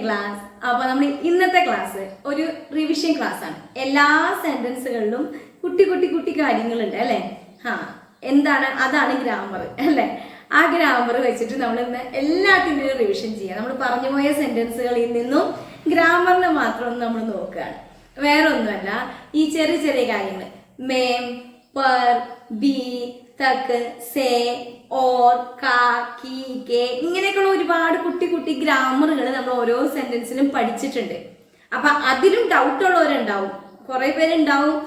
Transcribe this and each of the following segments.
Class. അപ്പോൾ നമ്മൾ ഇന്നത്തെ ക്ലാസ് ഒരു റിവിഷൻ ക്ലാസ് ആണ്. എല്ലാ സെന്റൻസുകളിലും കുട്ടി കുട്ടി കുട്ടി കാര്യങ്ങളുണ്ട് അല്ലേ? എന്താണ് അതാണ് ഗ്രാമർ അല്ലേ? ആ ഗ്രാമർ വെച്ചിട്ട് നമ്മൾ ഇന്ന് എല്ലാത്തിൻ്റെയും റിവിഷൻ ചെയ്യാം. നമ്മൾ പറഞ്ഞുപോയ സെന്റൻസുകളിൽ നിന്നും ഗ്രാമറിനെ മാത്രം നമ്മൾ നോക്കുകയാണ്. വേറെ ഒന്നുമല്ല, ഈ ചെറിയ ചെറിയ കാര്യങ്ങൾ മേം, പർ, ബി, തക്ക്, സേ, ഓർ, കാ, കീ, കെ ഇങ്ങനെയൊക്കെയുള്ള ഒരുപാട് കുട്ടി കുട്ടി ഗ്രാമറുകൾ നമ്മൾ ഓരോ സെന്റൻസിലും പഠിച്ചിട്ടുണ്ട്. അപ്പൊ അതിലും ഡൗട്ട് ഉള്ളവരുണ്ടാവും, കുറെ പേരുണ്ടാവും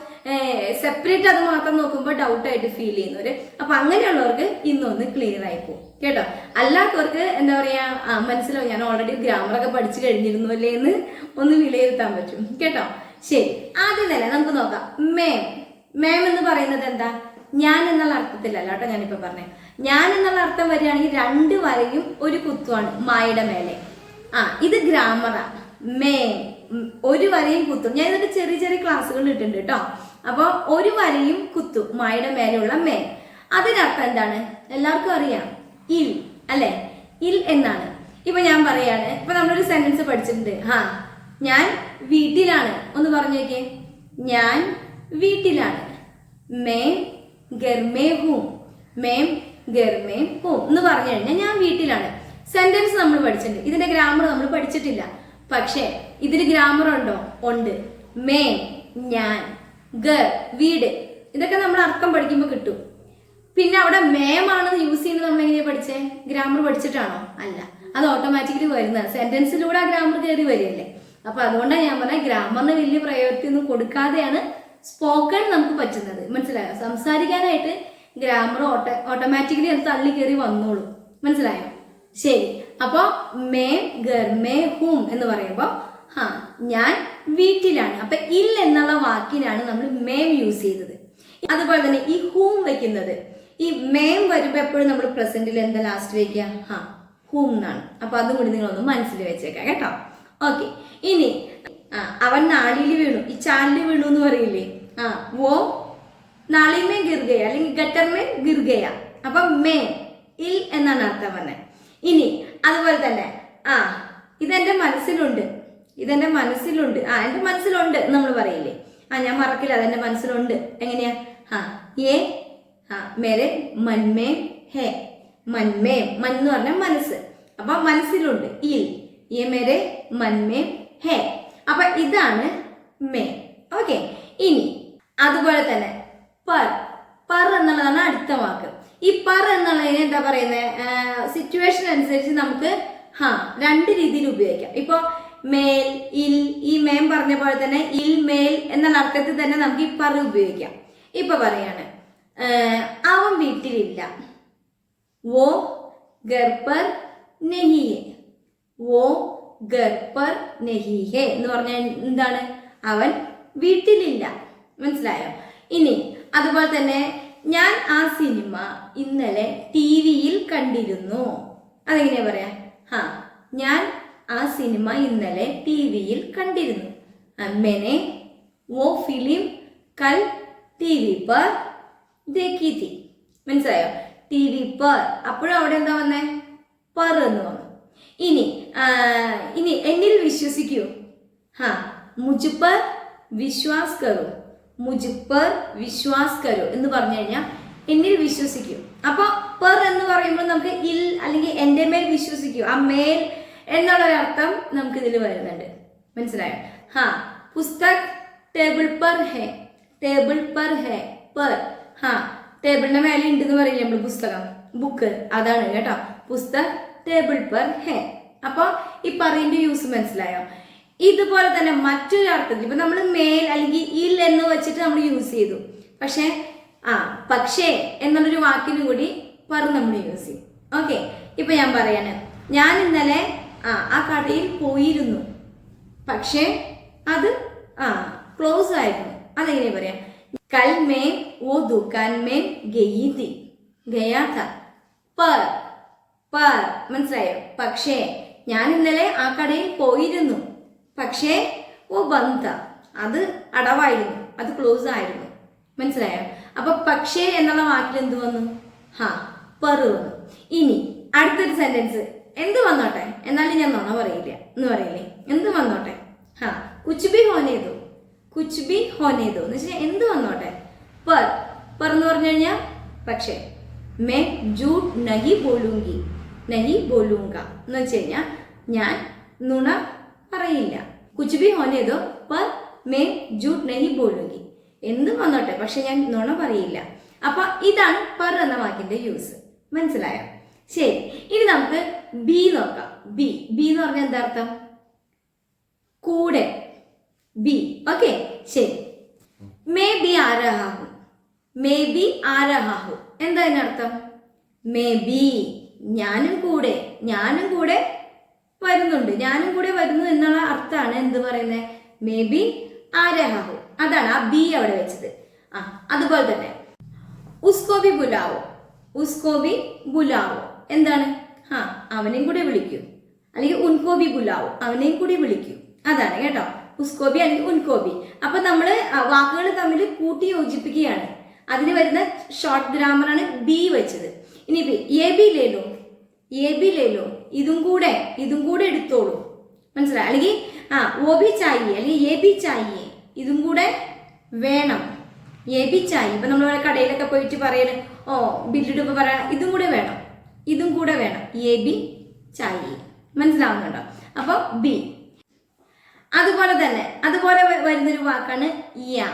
സെപ്പറേറ്റ് അത് മാത്രം നോക്കുമ്പോൾ ഡൗട്ടായിട്ട് ഫീൽ ചെയ്യുന്നവര്. അപ്പൊ അങ്ങനെയുള്ളവർക്ക് ഇന്നൊന്ന് ക്ലിയർ ആയി പോകും കേട്ടോ. അല്ലാത്തവർക്ക് എന്താ പറയാ, മനസ്സിലാവും ഞാൻ ഓൾറെഡി ഗ്രാമറൊക്കെ പഠിച്ചു കഴിഞ്ഞിരുന്നു അല്ലേ എന്ന് ഒന്ന് വിലയിരുത്താൻ പറ്റും കേട്ടോ. ശരി, ആദ്യം തന്നെ നമുക്ക് നോക്കാം. മേം. മേം എന്ന് പറയുന്നത് എന്താ? ഞാൻ എന്നുള്ള അർത്ഥത്തിലല്ല കേട്ടോ ഞാനിപ്പോ പറഞ്ഞേ. ഞാൻ എന്നുള്ള അർത്ഥം വരികയാണെങ്കിൽ രണ്ട് വരയും ഒരു കുത്തുവാണ് മായുടെ മേലെ. ഇത് ഗ്രാമറാണ്. മേം ഒരു വരയും കുത്തും. ഞാൻ ഇതൊക്കെ ചെറിയ ചെറിയ ക്ലാസ്സുകൾ ഇട്ടിട്ടുണ്ട് കേട്ടോ. അപ്പൊ ഒരു വരയും കുത്തും മായുടെ മേലെയുള്ള മേം. അതിനർത്ഥം എന്താണ്? എല്ലാവർക്കും അറിയാം, ഇൽ അല്ലെ? ഇൽ എന്നാണ്. ഇപ്പൊ ഞാൻ പറയാണ്, ഇപ്പൊ നമ്മളൊരു സെന്റൻസ് പഠിച്ചിട്ടുണ്ട്. ഞാൻ വീട്ടിലാണ്. ഒന്ന് പറഞ്ഞു നോക്കിയേ. ഞാൻ വീട്ടിലാണ്. മേം ഗർമേ ഹൂം. മേം ഗർമേ ഹൂം എന്ന് പറഞ്ഞു കഴിഞ്ഞാൽ ഞാൻ വീട്ടിലാണ്. സെന്റൻസ് നമ്മൾ പഠിച്ചിട്ടുണ്ട്. ഇതിന്റെ ഗ്രാമർ നമ്മൾ പഠിച്ചിട്ടില്ല. പക്ഷേ ഇതിൽ ഗ്രാമർ ഉണ്ടോ? ഉണ്ട്. മേം ഞാൻ, ഗർ വീട്, ഇതൊക്കെ നമ്മൾ അർത്ഥം പഠിക്കുമ്പോൾ കിട്ടും. പിന്നെ അവിടെ മേമാണെന്ന് യൂസ് ചെയ്യുന്നത് നമ്മൾ എങ്ങനെയാ പഠിച്ചേ? ഗ്രാമർ പഠിച്ചിട്ടാണോ? അല്ല, അത് ഓട്ടോമാറ്റിക്കലി വരുന്നതാണ്. സെന്റൻസിലൂടെ ആ ഗ്രാമർ കയറി വരികയല്ലേ. അപ്പൊ അതുകൊണ്ടാണ് ഞാൻ പറഞ്ഞത് ഗ്രാമറിന് വലിയ പ്രയോറിറ്റി ഒന്നും കൊടുക്കാതെയാണ് സ്പോക്കൺ നമുക്ക് പറ്റുന്നത്. മനസ്സിലായോ? സംസാരിക്കാനായിട്ട് ഗ്രാമർ ഓട്ടോമാറ്റിക്കലി അത് തള്ളി കയറി വന്നോളൂ. മനസ്സിലായോ? ശരി, അപ്പൊ മേം ഗർമേ ഹൂം എന്ന് പറയുമ്പോ ഞാൻ വീട്ടിലാണ്. അപ്പൊ ഇൽ എന്നുള്ള വാക്കിനാണ് നമ്മൾ മേം യൂസ് ചെയ്തത്. അതുപോലെ തന്നെ ഈ ഹൂം വെക്കുന്നത്, ഈ മേം വരുമ്പോ എപ്പോഴും നമ്മൾ പ്രസന്റിൽ എന്താ ലാസ്റ്റ് വെക്കുക? ഹൂം എന്നാണ്. അപ്പൊ അതും കൂടി നിങ്ങളൊന്ന് മനസ്സിൽ വെച്ചേക്കാം കേട്ടോ. ഓക്കെ, ഇനി അവൻ നാളിയിൽ വീണു. ഈ ചാലിൽ വീണു എന്ന് പറയില്ലേ? വോ നാളിമേ ഗിർഗയ അല്ലെങ്കിൽ ഗട്ടർമേ ഗിർഗയ. അപ്പൊ മേ ഇൽ എന്നാണ് അർത്ഥം പറഞ്ഞത്. ഇനി അതുപോലെ തന്നെ ഇതെന്റെ മനസ്സിലുണ്ട്. ഇതെന്റെ മനസ്സിലുണ്ട്. എന്റെ മനസ്സിലുണ്ട് നമ്മൾ പറയില്ലേ? ഞാൻ മറക്കില്ല, അതെന്റെ മനസ്സിലുണ്ട്. എങ്ങനെയാ? ഏ മേരെ മൻമേ ഹേ. മൻമേ, മൻ എന്ന് പറഞ്ഞാൽ മനസ്സ്. അപ്പൊ മനസ്സിലുണ്ട് ഇൽ. ഏ മേരെ മൻമേ ഹേ. അപ്പൊ ഇതാണ് മേ. ഓക്കെ, ഇനി അതുപോലെ തന്നെ പർ. പർ എന്നുള്ളതാണ് അടുത്ത വാക്ക്. ഈ പർ എന്നുള്ളതിന് എന്താ പറയുന്നത്? സിറ്റുവേഷൻ അനുസരിച്ച് നമുക്ക് രണ്ട് രീതിയിൽ ഉപയോഗിക്കാം. ഇപ്പൊ മേൽ, ഇൽ, ഈ മേം പറഞ്ഞ പോലെ തന്നെ ഇൽ, മേൽ എന്നുള്ള അർത്ഥത്തിൽ തന്നെ നമുക്ക് ഈ പർ ഉപയോഗിക്കാം. ഇപ്പൊ പറയാണ്, അവൻ വീട്ടിലില്ല. വോ ഗർ പർ നഹീ ഹേ. വോ ഗർ പർ നഹീ ഹേ എന്ന് പറഞ്ഞാൽ എന്താണ്? അവൻ വീട്ടിലില്ല. മനസ്സിലായോ? ഇനി അതുപോലെ തന്നെ ഞാൻ ആ സിനിമ ഇന്നലെ ടിവിയിൽ കണ്ടിരുന്നു. അതെങ്ങനെയാ പറയാ? ഞാൻ ആ സിനിമ ഇന്നലെ ടിവിയിൽ കണ്ടിരുന്നു. मैंने वो फिल्म कल टीवी पर देखी थी. മനസ്സിലായോ? ടിവി പർ. അപ്പോഴും അവിടെ എന്താ വന്നേ? പർ എന്ന് വന്നു. ഇനി എന്നിൽ വിശ്വസിക്കൂ. മുജ് പർ വിശ്വാസ് കരോ. മുജ് പർ വിശ്വാസ് കരോ എന്ന് പറഞ്ഞു കഴിഞ്ഞാൽ എന്നിൽ വിശ്വസിക്കൂ. അപ്പൊ പർ എന്ന് പറയുമ്പോൾ നമുക്ക് ഇൽ അല്ലെങ്കിൽ എന്റെ മേൽ വിശ്വസിക്കൂ. ആ മേൽ എന്നുള്ളൊരർത്ഥം നമുക്ക് ഇതിൽ വരുന്നുണ്ട്. മനസ്സിലായോ? പുസ്തക് ടേബിൾ പർ ഹേ. ടേബിൾ പർ ഹേ. പർ ടേബിളിന്റെ മേലെ ഉണ്ടെന്ന് പറയില്ലേ നമ്മൾ? പുസ്തകം, ബുക്ക്, അതാണ് കേട്ടോ. പുസ്തക് ടേബിൾ പർ ഹേ. അപ്പൊ ഈ പറയിന്റെ യൂസ് മനസ്സിലായോ? ഇതുപോലെ തന്നെ മറ്റൊരു അർത്ഥത്തിൽ ഇപ്പൊ നമ്മൾ മേൽ അല്ലെങ്കിൽ ഇൽ എന്ന് വെച്ചിട്ട് നമ്മൾ യൂസ് ചെയ്തു. പക്ഷേ എന്നുള്ളൊരു വാക്കിനും കൂടി പർ നമ്മൾ യൂസ് ചെയ്യും. ഓക്കെ, ഇപ്പൊ ഞാൻ പറയാണ്, ഞാൻ ഇന്നലെ ആ കടയിൽ പോയിരുന്നു. പക്ഷേ അത് ക്ലോസ് ആയിരുന്നു. അതെങ്ങനെയാ പറയാ? കൽ മേ വോ ദുകാൻ മേ ഗയി തി. ഗയാ ഥ. പർ. പർ മനസ്സിലായോ? പക്ഷേ ഞാൻ ഇന്നലെ ആ കടയിൽ പോയിരുന്നു. പക്ഷേ ഓ ബന്ത, അത് അടവായിരുന്നു, അത് ക്ലോസ് ആയിരുന്നു. മനസ്സിലായോ? അപ്പൊ പക്ഷേ എന്നുള്ള വാക്കിൽ എന്ത് വന്നു? പർ വന്നു. ഇനി അടുത്തൊരു സെന്റൻസ് എന്ത് വന്നോട്ടെ, എന്നാലും ഞാൻ നുണ പറയില്ല എന്ന് പറയില്ലേ, എന്ത് വന്നോട്ടെ. ഹാ കുച്ച് ബി ഹോനെ ദോ, കുച്ച് ബി ഹോനെ ദോ എന്ന് വെച്ചാൽ എന്ത് വന്നോട്ടെ. പർ എന്ന് പറഞ്ഞു കഴിഞ്ഞാൽ പക്ഷേ. മേ ജൂട്ട് നഹി ബോലൂങ്കി, നഹി ബോലൂങ്ക എന്ന് വെച്ച് കഴിഞ്ഞാൽ ഞാൻ നുണ പറയില്ല. കുച്ച് ബി ഹോനെ ദോ പർ മേ ജൂട്ട് നഹി ബോലൂങ്കി, എന്ത് വന്നോട്ടെ പക്ഷെ ഞാൻ നുണ പറയില്ല. അപ്പൊ ഇതാണ് പർ എന്ന വാക്കിന്റെ യൂസ്. മനസ്സിലായോ? ശരി, ഇനി നമുക്ക് ബി നോക്കാം. ബി എന്ന് പറഞ്ഞാൽ എന്താ അർത്ഥം? കൂടെ. ബി. ഓക്കെ, ശരി. മേ ബി ആ രഹാ ഹൂ, മേ ബി ആ രഹാ ഹൂ എന്താ അതിനർത്ഥം? മേ ബി ഞാനും കൂടെ, ഞാനും കൂടെ വരുന്നുണ്ട്, ഞാനും കൂടെ വരുന്നു എന്നുള്ള അർത്ഥമാണ് എന്ത് പറയുന്നത്? മേ ബി ആ രഹാ ഹൂ. അതാണ് ആ ബി അവിടെ വെച്ചത്. അതുപോലെ തന്നെ ഉസ്കോ ബി ബുലാവോ, ഉസ്കോ ബി ബുലാവോ എന്താണ്? അവനെയും കൂടെ വിളിക്കൂ, അല്ലെങ്കിൽ ഉൻകോ ബി ബുലാവോ അവനെയും കൂടി വിളിക്കൂ. അതാണ് കേട്ടോ, ഉസ്കോബി അല്ലെങ്കിൽ ഉൻകോബി. അപ്പൊ നമ്മള് വാക്കുകൾ തമ്മിൽ കൂട്ടി യോജിപ്പിക്കുകയാണ്. അതിന് വരുന്ന ഷോർട്ട് ഗ്രാമറാണ് ബി വെച്ചത്. ഇനി എ ബി ലേലോ, എ ബി ലേലോ ഇതും കൂടെ എടുത്തോളൂ. മനസ്സിലായി? അല്ലെങ്കിൽ ഓ ബി ചായേ അല്ലെങ്കിൽ എ ബി ചായേ ഇതും കൂടെ വേണം. എ ബി ചായ. ഇപ്പൊ നമ്മൾ കടയിലൊക്കെ പോയിട്ട് പറയണേ, ഓ ബില്ലിടുമ്പോ പറയാ ഇതും കൂടെ വേണം, ഇതും കൂടെ വേണം. എ ബി ചായ. മനസ്സിലാവുന്നുണ്ടോ? അപ്പൊ ബി. അതുപോലെ വരുന്നൊരു വാക്കാണ് യാ.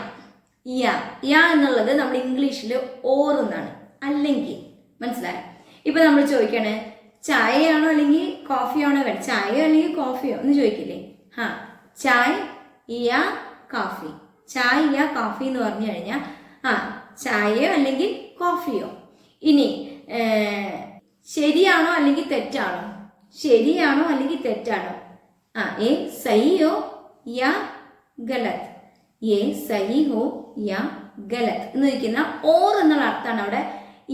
യാ എന്നുള്ളത് നമ്മൾ ഇംഗ്ലീഷിൽ ഓർ എന്നാണ്, അല്ലെങ്കിൽ. മനസ്സിലായോ? ഇപ്പൊ നമ്മൾ ചോദിക്കണേ ചായയാണോ അല്ലെങ്കിൽ കോഫിയാണോ വേണം, ചായയോ അല്ലെങ്കിൽ കോഫിയോ എന്ന് ചോദിക്കില്ലേ? ചായ് യാ കാഫി, ചായ് യാ കാഫി എന്ന് പറഞ്ഞു കഴിഞ്ഞാൽ ചായയോ അല്ലെങ്കിൽ കോഫിയോ. ഇനി ശരിയാണോ അല്ലെങ്കിൽ തെറ്റാണോ, ശരിയാണോ അല്ലെങ്കിൽ തെറ്റാണോ? ഏ സഹി ഹോ യാ ഗലത്, ഏ സഹി ഹോ യാ ഗലത് എന്ന് ചോദിക്കുന്ന ഓർ എന്നുള്ള അർത്ഥമാണ് അവിടെ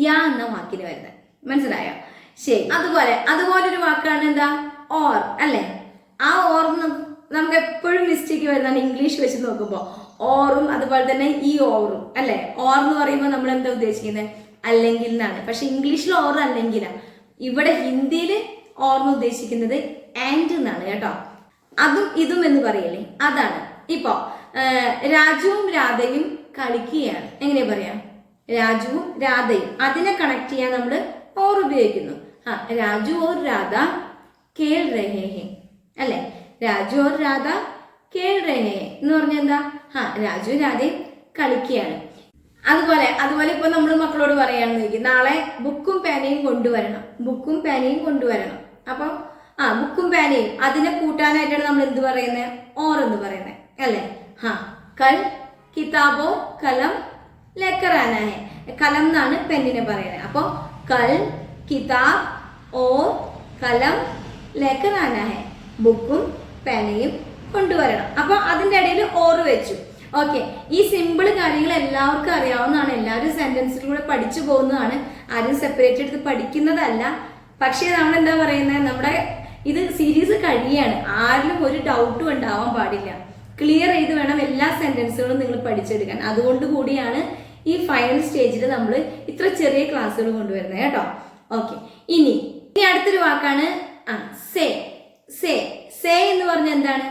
യാ എന്ന വാക്കിന് വരുന്നത്. മനസ്സിലായോ? ശരി. അതുപോലെ ഒരു വാക്കാണ് എന്താ? ഓർ അല്ലെ? ആ ഓർ നമുക്ക് എപ്പോഴും മിസ്റ്റേക്ക് വരുന്നതാണ് ഇംഗ്ലീഷ് വെച്ച് നോക്കുമ്പോൾ. ഓറും അതുപോലെ തന്നെ ഈ ഓറും അല്ലെ? ഓർ എന്ന് പറയുമ്പോൾ നമ്മൾ എന്താ ഉദ്ദേശിക്കുന്നത്? അല്ലെങ്കിൽ എന്നാണ്. പക്ഷെ ഇംഗ്ലീഷിൽ ഓർ അല്ലെങ്കിലാണ്. ഇവിടെ ഹിന്ദിയിൽ ഓർന്ന് ഉദ്ദേശിക്കുന്നത് ആൻഡ് എന്നാണ് കേട്ടോ. അതും ഇതും എന്ന് പറയില്ലേ, അതാണ്. ഇപ്പോ രാജുവും രാധയും കളിക്കുകയാണ്. എങ്ങനെ പറയാം? രാജുവും രാധയും. അതിനെ കണക്ട് ചെയ്യാൻ നമ്മൾ ഓർ ഉപയോഗിക്കുന്നു. രാജു ഓർ രാധ കേൾ രഹേ ഹേ അല്ലെ? രാജു ഓർ രാധ കേൾ രഹേ എന്ന് പറഞ്ഞാൽ എന്താ? രാജു രാധയും കളിക്കുകയാണ്. അതുപോലെ ഇപ്പൊ നമ്മൾ മക്കളോട് പറയാന്ന് ചോദിക്കും, നാളെ ബുക്കും പേനയും കൊണ്ടുവരണം, ബുക്കും പേനയും കൊണ്ടുവരണം. അപ്പൊ ബുക്കും പേനയും അതിനെ കൂട്ടാനായിട്ടാണ് നമ്മൾ എന്ത് പറയുന്നത്? ഓർ എന്ന് പറയുന്നത് അല്ലെ? കൽ കിതാബോ കലം ലേക്കറാന ഹെ. കലം എന്നാണ് പെന്നിനെ പറയുന്നത്. അപ്പൊ കൽ കിതാബ് ഓർ കലം ലേക്കറാന ഹെ, ബുക്കും പേനയും കൊണ്ടുവരണം. അപ്പൊ അതിന്റെ ഇടയിൽ ഓർ വെച്ചു. ഓക്കെ, ഈ സിമ്പിൾ കാര്യങ്ങൾ എല്ലാവർക്കും അറിയാവുന്നതാണ്, എല്ലാവരും സെന്റൻസിലൂടെ പഠിച്ചു പോകുന്നതാണ്, ആരും സെപ്പറേറ്റ് എടുത്ത് പഠിക്കുന്നതല്ല. പക്ഷേ നമ്മൾ എന്താ പറയുന്നത്, നമ്മുടെ ഇത് സീരീസ് കഴിയാണ്, ആരിലും ഒരു ഡൗട്ടും ഉണ്ടാവാൻ പാടില്ല. ക്ലിയർ ചെയ്ത് വേണം എല്ലാ സെന്റൻസുകളും നിങ്ങൾ പഠിച്ചെടുക്കാൻ. അതുകൊണ്ട് കൂടിയാണ് ഈ ഫൈനൽ സ്റ്റേജിൽ നമ്മൾ ഇത്ര ചെറിയ ക്ലാസ്സുകൾ കൊണ്ടുവരുന്നത് കേട്ടോ. ഓക്കെ, ഇനി അടുത്തൊരു വാക്കാണ് സേ. സേ എന്ന് പറഞ്ഞാൽ എന്താണ്?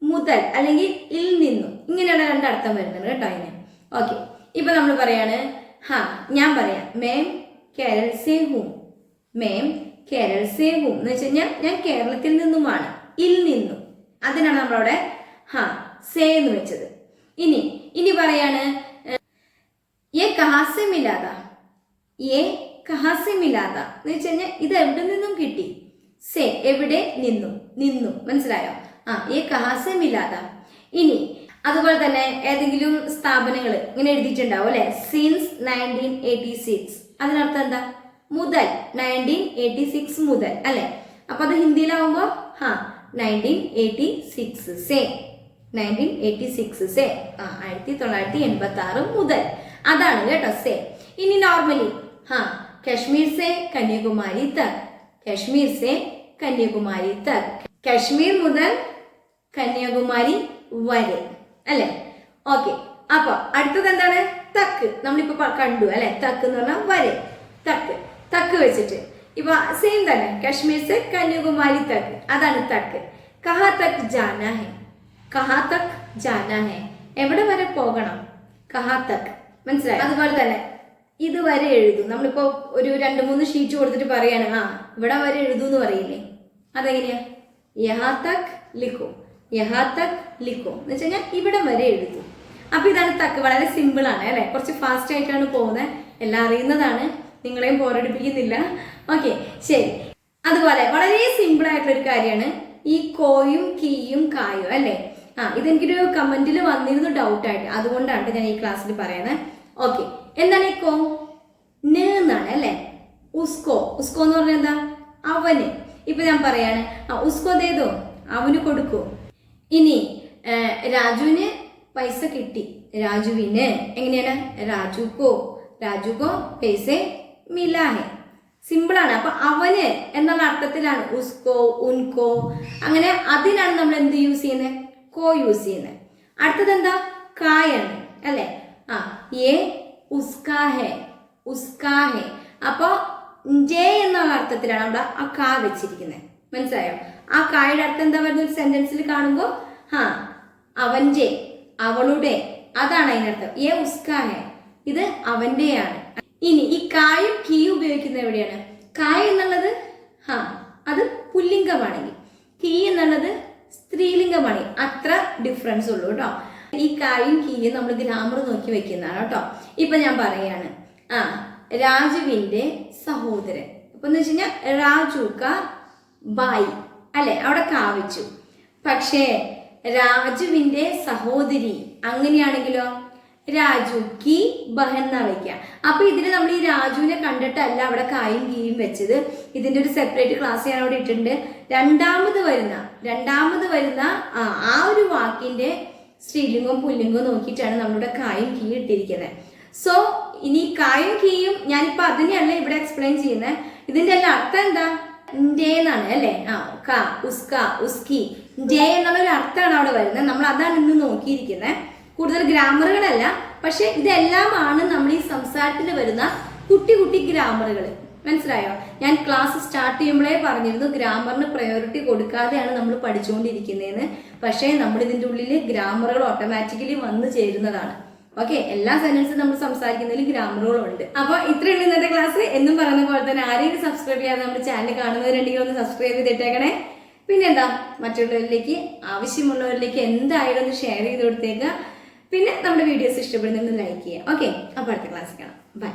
മുതൽ അല്ലെങ്കിൽ ഇൽ നിന്നും, ഇങ്ങനെയുള്ള രണ്ടർത്ഥം വരുന്നത് കേട്ടോ അതിന്. ഓക്കെ, ഇപ്പൊ നമ്മൾ പറയാണ്, ഞാൻ പറയാം മേം കേരൾ സേ ഹൂം, മേം കേരൾ സേ ഹൂം എന്ന് വെച്ച് കഴിഞ്ഞാൽ ഞാൻ കേരളത്തിൽ നിന്നുമാണ്, ഇൽ നിന്നും. അതിനാണ് നമ്മളവിടെ സേ എന്ന് വെച്ചത്. ഇനി പറയാണ് യേ കഹാസെ മിലാദ, യേ കഹാസെ മിലാദ എന്ന് വെച്ച് കഴിഞ്ഞാൽ ഇത് എവിടെ നിന്നും കിട്ടി? സേ എവിടെ നിന്നും, മനസ്സിലായോ? യേ കഹാസെ മിലാദ. ഇനി അതുപോലെ തന്നെ ഏതെങ്കിലും സ്ഥാപനങ്ങൾ ഇങ്ങനെ എഴുതിയിട്ടുണ്ടാവും അല്ലെ, സിൻസ് 1986, അതിനർത്ഥം എന്താ? മുതൽ, 1986 മുതൽ അല്ലെ? അപ്പൊ അത് ഹിന്ദിയിലാവുമ്പോ 1986 സേ, 1986 സേ, 1986 മുതൽ, അതാണ് കേട്ടോ സേ. ഇനി normally Kashmir say Kanyakumari Tak, Kashmir say Kanyakumari Tak, Kashmir മുതൽ കന്യാകുമാരി വരെ അല്ലെ? ഓക്കെ, അപ്പൊ അടുത്തത് എന്താണ്? തക്ക്. നമ്മളിപ്പോ കണ്ടു അല്ലെ, തക്ക് എന്ന് പറഞ്ഞാൽ വരെ, തക്ക് വെച്ചിട്ട്. ഇപ്പൊ സെയിം തന്നെ, കശ്മീർ സെ കന്യാകുമാരി തക്, അതാണ് തക്. കഹാ തക് ജാനാ ഹെ, കഹാ തക് ജാനാ ഹെ, എവിടെ വരെ പോകണം, കഹാ തക്. മനസ്സിലായി? അതുപോലെ തന്നെ ഇതുവരെ എഴുതും. നമ്മളിപ്പോ ഒരു 2-3 ഷീറ്റ് കൊടുത്തിട്ട് പറയാണ് ഇവിടെ വരെ എഴുതൂ എന്ന് പറയില്ലേ, അതെങ്ങനെയാ? യഹാ തക് ലിഖോ, യഹാ തക് ലിഖോ എന്ന് വെച്ച് കഴിഞ്ഞാൽ ഇവിടെ വരെ എഴുതൂ. അപ്പൊ ഇതാണ് തക്ക്. വളരെ സിമ്പിൾ ആണ് അല്ലെ, കുറച്ച് ഫാസ്റ്റ് ആയിട്ടാണ് പോകുന്നത്, എല്ലാം അറിയുന്നതാണ്, നിങ്ങളെയും ബോറടിപ്പിക്കുന്നില്ല. ഓക്കെ, ശരി. അതുപോലെ വളരെ സിമ്പിൾ ആയിട്ടുള്ള ഒരു കാര്യമാണ് ഈ കോയും കീയും കായും അല്ലേ. ഇതെനിക്കൊരു കമന്റിൽ വന്നിരുന്നു ഡൗട്ടായിട്ട്, അതുകൊണ്ടാണ് ഞാൻ ഈ ക്ലാസ്സിൽ പറയുന്നത്. ഓക്കെ, എന്താണ് ഈ കോ? ന് എന്നാണ് അല്ലെ. ഉസ്കോ, ഉസ്കോ എന്ന് പറഞ്ഞാൽ എന്താ? അവന്. ഇപ്പൊ ഞാൻ പറയാണ് ഉസ്കോ ദേദോ, അവന് കൊടുക്കൂ. ഇനി രാജുവിന് പൈസ കിട്ടി, രാജുവിന് എങ്ങനെയാണ്? രാജുക്കോ, രാജുക്കോ പൈസ മിലാഹെ. സിമ്പിൾ ആണ്. അപ്പൊ അവന് എന്നുള്ള അർത്ഥത്തിലാണ് ഉസ്കോ, ഉൻകോ, അങ്ങനെ അതിനാണ് നമ്മൾ എന്ത് യൂസ് ചെയ്യുന്നത്? കോ യൂസ് ചെയ്യുന്നത്. അടുത്തത് എന്താ? കായാണ് അല്ലെ. യേ ഉസ്കാ ഹെ, ഉസ്കാ ഹെ. അപ്പൊ ജെ എന്നുള്ള അർത്ഥത്തിലാണ് അവിടെ ആ കാ വെച്ചിരിക്കുന്നത്. മനസ്സിലായോ? ആ കായുടെ അർത്ഥം എന്താ പറയുന്നത് ഒരു സെന്റൻസിൽ കാണുമ്പോ? അവന്റെ, അവളുടെ, അതാണ് അതിനർത്ഥം. യേ ഉസ്കാ ഹെ, ഇത് അവന്റെയാണ്. ഇനി ഈ കായും കീയും ഉപയോഗിക്കുന്നത് എവിടെയാണ്? കായ് എന്നുള്ളത് അത് പുല്ലിംഗമാണെങ്കിൽ, കീ എന്നുള്ളത് സ്ത്രീലിംഗമാണെങ്കിൽ അത്ര ഡിഫറൻസ് ഉള്ളൂ കേട്ടോ. ഈ കായും കീയും നമ്മൾ ഗ്രാമർ നോക്കി വെക്കുന്നതാണ് കേട്ടോ. ഇപ്പൊ ഞാൻ പറയാണ് രാജുവിന്റെ സഹോദരൻ. അപ്പൊ എന്ന് വെച്ച് കഴിഞ്ഞാൽ രാജു കാ ബായി അല്ലെ, അവിടെ കാവിച്ചു. പക്ഷേ രാജുവിന്റെ സഹോദരി അങ്ങനെയാണെങ്കിലോ രാജു കി ബഹൻ എന്നാ വയ്ക്കുക. അപ്പൊ ഇതിന് നമ്മൾ ഈ രാജുവിനെ കണ്ടിട്ടല്ല അവിടെ കായും കീയും വെച്ചത്. ഇതിന്റെ ഒരു സെപ്പറേറ്റ് ക്ലാസ് ഞാൻ അവിടെ ഇട്ടിട്ടുണ്ട്. രണ്ടാമത് വരുന്ന ആ ഒരു വാക്കിന്റെ സ്ത്രീലിംഗവും പുല്ലിംഗവും നോക്കിയിട്ടാണ് നമ്മളിവിടെ കായും കീയും ഇട്ടിരിക്കുന്നത്. സോ ഇനി കായും കീയും ഞാനിപ്പോ അതിനെയല്ല ഇവിടെ എക്സ്പ്ലെയിൻ ചെയ്യുന്നത്. ഇതിന്റെ എല്ലാം അർത്ഥം എന്താ? ഡേ എന്നാണ് അല്ലെ. ക, ഉസ്ക, ഉസ്കി, ഡേ എന്നുള്ള ഒരു അർത്ഥമാണ് അവിടെ വരുന്നത്. നമ്മൾ അതാണ് ഇന്ന് നോക്കിയിരിക്കുന്നത്. കൂടുതൽ ഗ്രാമറുകളല്ല, പക്ഷെ ഇതെല്ലാമാണ് നമ്മൾ ഈ സംസാരത്തിൽ വരുന്ന കുട്ടി കുട്ടി ഗ്രാമറുകൾ. മനസ്സിലായോ? ഞാൻ ക്ലാസ് സ്റ്റാർട്ട് ചെയ്യുമ്പോഴേ പറഞ്ഞിരുന്നു ഗ്രാമറിന് പ്രയോറിറ്റി കൊടുക്കാതെയാണ് നമ്മൾ പഠിച്ചുകൊണ്ടിരിക്കുന്നതെന്ന്. പക്ഷേ നമ്മൾ ഇതിൻ്റെ ഉള്ളിൽ ഗ്രാമറുകൾ ഓട്ടോമാറ്റിക്കലി വന്നു ചേരുന്നതാണ്. ഓക്കെ, എല്ലാ സെന്റൻസും നമ്മൾ സംസാരിക്കുന്നതിൽ ഗ്രാമറുകളുണ്ട്. അപ്പോൾ ഇത്രയുള്ള ഇന്നത്തെ ക്ലാസ്. എന്നും പറയുന്ന പോലെ തന്നെ ആരെയും സബ്സ്ക്രൈബ് ചെയ്യാതെ നമ്മുടെ ചാനൽ കാണുന്നവരുണ്ടെങ്കിൽ ഒന്ന് സബ്സ്ക്രൈബ് ചെയ്തിട്ടേക്കണേ. പിന്നെന്താ, മറ്റുള്ളവരിലേക്ക്, ആവശ്യമുള്ളവരിലേക്ക് എന്തായാലും ഒന്ന് ഷെയർ ചെയ്ത് കൊടുത്തേക്കുക. പിന്നെ നമ്മുടെ വീഡിയോസ് ഇഷ്ടപ്പെടുന്നെങ്കിൽ ലൈക്ക് ചെയ്യുക. ഓക്കെ, അപ്പോൾ അടുത്ത ക്ലാസ്സിൽ കാണാം. ബൈ.